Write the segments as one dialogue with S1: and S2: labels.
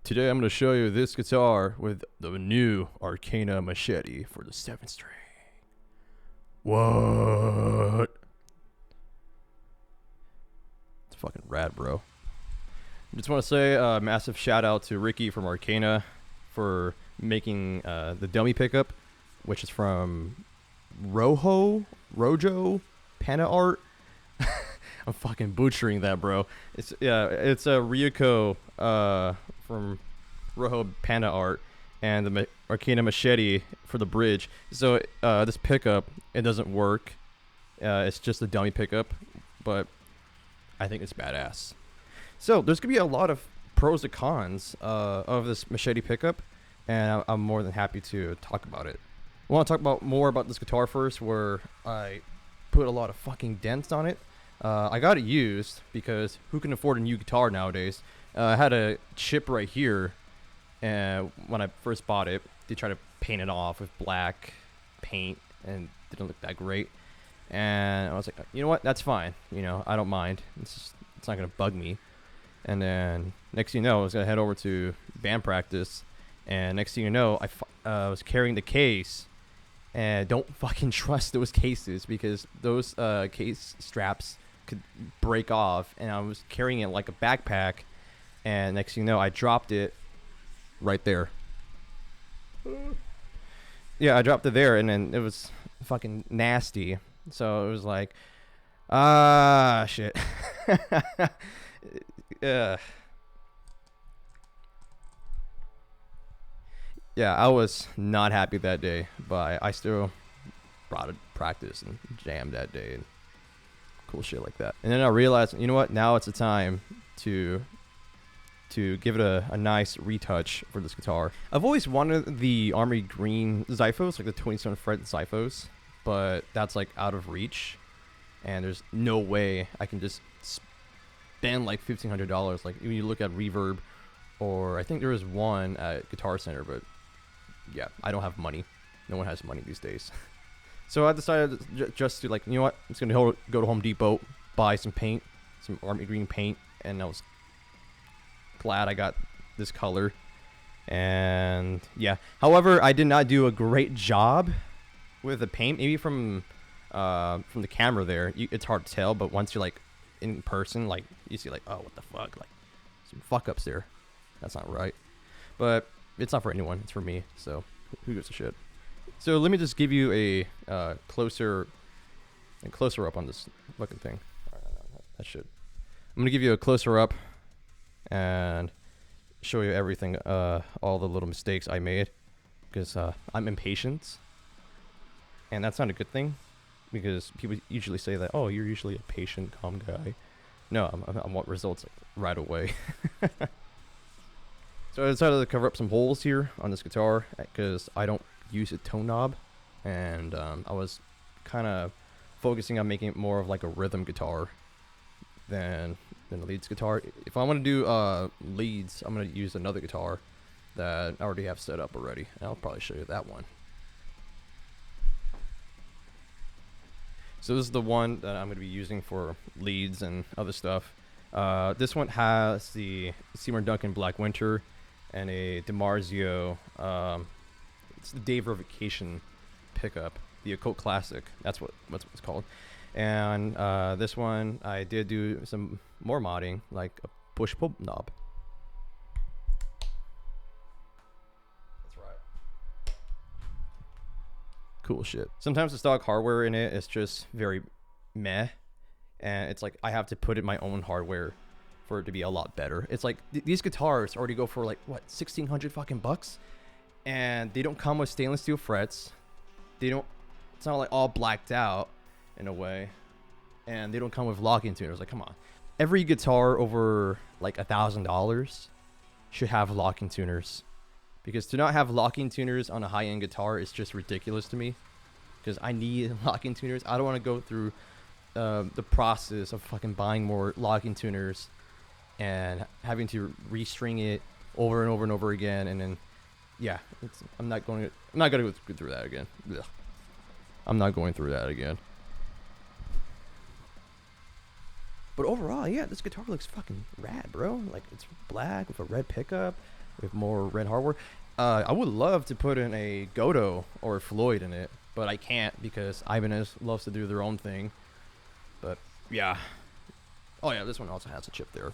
S1: Today I'm going to show you this guitar with the new Arcana Machete for the 7th string. What? It's fucking rad, bro. I just want to say a massive shout out to Ricky from Arcana for making the dummy pickup, which is from Rojo Panda Art. I'm fucking butchering that, bro. It's a Ryuko from Rojo Panda Art and the Arcana Machete for the bridge. So this pickup, it doesn't work. It's just a dummy pickup, but I think it's badass. So there's gonna be a lot of pros and cons of this Machete pickup, and I'm more than happy to talk about it. I want to talk more about this guitar first, where I put a lot of fucking dents on it. I got it used because who can afford a new guitar nowadays? I had a chip right here, and when I first bought it, they tried to paint it off with black paint, and it didn't look that great. And I was like, you know what? That's fine. You know, I don't mind. It's not gonna bug me. And then next thing you know, I was gonna head over to band practice, and next thing you know, I was carrying the case. And don't fucking trust those cases, because those case straps could break off, and I was carrying it like a backpack, and next thing you know, I dropped it right there. Yeah, I dropped it there, and then it was fucking nasty. So it was like, shit. Yeah, I was not happy that day, but I still brought it to practice and jammed that day and cool shit like that. And then I realized, you know what? Now it's the time to give it a nice retouch for this guitar. I've always wanted the army green Zyphos, like the 27 fret Zyphos, but that's like out of reach, and there's no way I can just spend like $1,500. Like when you look at Reverb, or I think there was one at Guitar Center, but yeah, I don't have money. No one has money these days. So I decided just to, like, you know what? I'm just going to go to Home Depot, buy some paint, some army green paint, and I was glad I got this color. And yeah. However, I did not do a great job with the paint. Maybe from the camera there, it's hard to tell, but once you're like in person, like you see like, oh, what the fuck? Like some fuck ups there. That's not right. But it's not for anyone. It's for me. So who gives a shit? So let me just give you a closer up on this fucking thing. That shit. I'm gonna give you a closer up and show you everything, all the little mistakes I made, because I'm impatient, and that's not a good thing, because people usually say that, oh, you're usually a patient, calm guy. No, I want results like right away. So I decided to cover up some holes here on this guitar because I don't use a tone knob, and I was kind of focusing on making it more of like a rhythm guitar than a leads guitar. If I want to do leads, I'm going to use another guitar that I already have set up already. And I'll probably show you that one. So this is the one that I'm going to be using for leads and other stuff. This one has the Seymour Duncan Black Winter and a DiMarzio, it's the Day Verification pickup, the Occult Classic. That's what it's called. And this one, I did do some more modding, like a push pull knob. That's right. Cool shit. Sometimes the stock hardware in it is just very meh, and it's like I have to put in my own hardware for it to be a lot better. It's like these guitars already go for like what, 1,600 fucking bucks, and they don't come with stainless steel frets. It's not like all blacked out in a way, and they don't come with locking tuners. Like, come on, every guitar over like $1,000 should have locking tuners, because to not have locking tuners on a high-end guitar is just ridiculous to me, because I need locking tuners. I don't want to go through the process of fucking buying more locking tuners and having to restring it over and over and over again, and then yeah, I'm not gonna go through that again. Ugh. I'm not going through that again. But overall, yeah, this guitar looks fucking rad, bro. Like, it's black with a red pickup. with more red hardware. I would love to put in a Godo or a Floyd in it, but I can't because Ibanez loves to do their own thing. But yeah. Oh yeah, this one also has a chip there.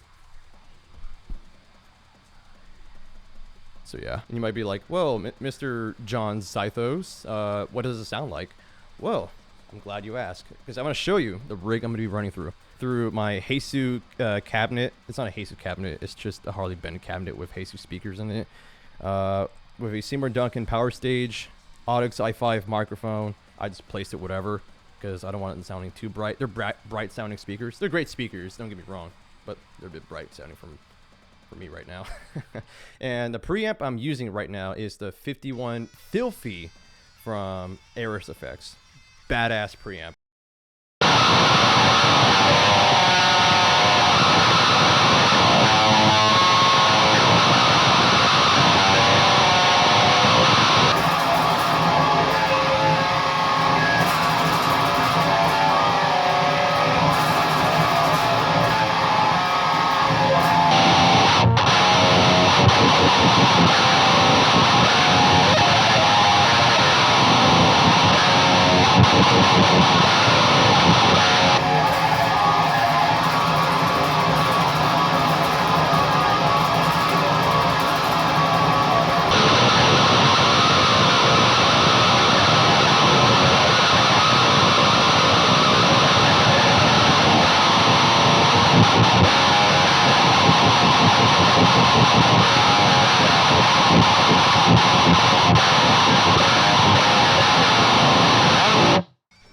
S1: So yeah, and you might be like, well, Mr. John Zythos, what does it sound like? Well, I'm glad you asked, because I'm going to show you the rig I'm going to be running through my Jesus cabinet. It's not a Jesus cabinet, it's just a Harley Benton cabinet with Jesus speakers in it. With a Seymour Duncan power stage, Audix i5 microphone. I just placed it whatever, because I don't want it sounding too bright. They're bright sounding speakers. They're great speakers, don't get me wrong, but they're a bit bright sounding for me right now. And the preamp I'm using right now is the 51 Filthy from Aris Effects. Badass preamp.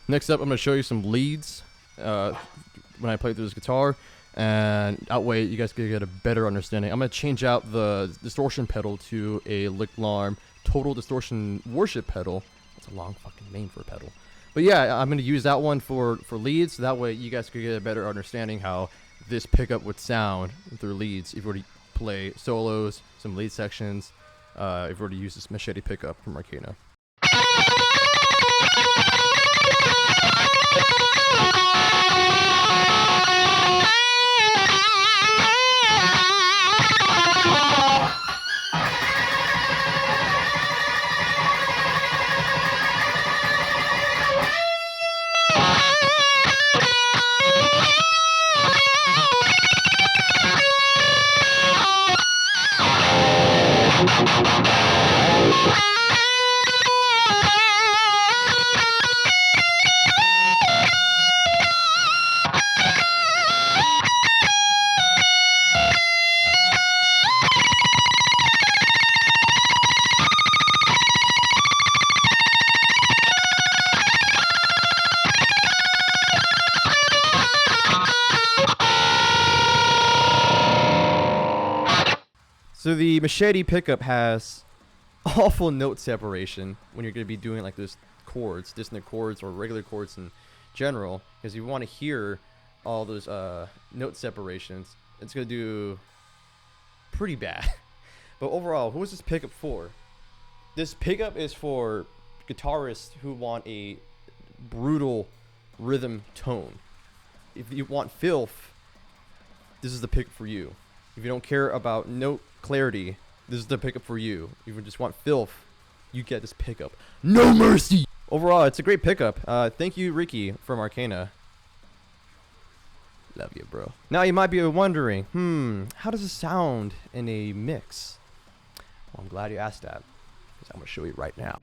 S1: Next up, I'm going to show you some leads when I play through this guitar, and that way you guys can get a better understanding. I'm going to change out the distortion pedal to a Lick Larm Total Distortion Worship pedal. That's a long fucking name for a pedal. But yeah, I'm going to use that one for leads, so that way you guys can get a better understanding how this pickup would sound through leads if you were to play solos, some lead sections, if you were to use this Machete pickup from Arcana. So the Machete pickup has awful note separation when you're going to be doing like those chords, dissonant chords or regular chords in general, because you want to hear all those note separations. It's going to do pretty bad. But overall, who is this pickup for? This pickup is for guitarists who want a brutal rhythm tone. If you want filth, this is the pickup for you. If you don't care about note clarity, this is the pickup for you. If you just want filth, you get this pickup. No mercy! Overall, it's a great pickup. Thank you, Ricky, from Arcana. Love you, bro. Now you might be wondering, how does it sound in a mix? Well, I'm glad you asked that, because I'm going to show you right now.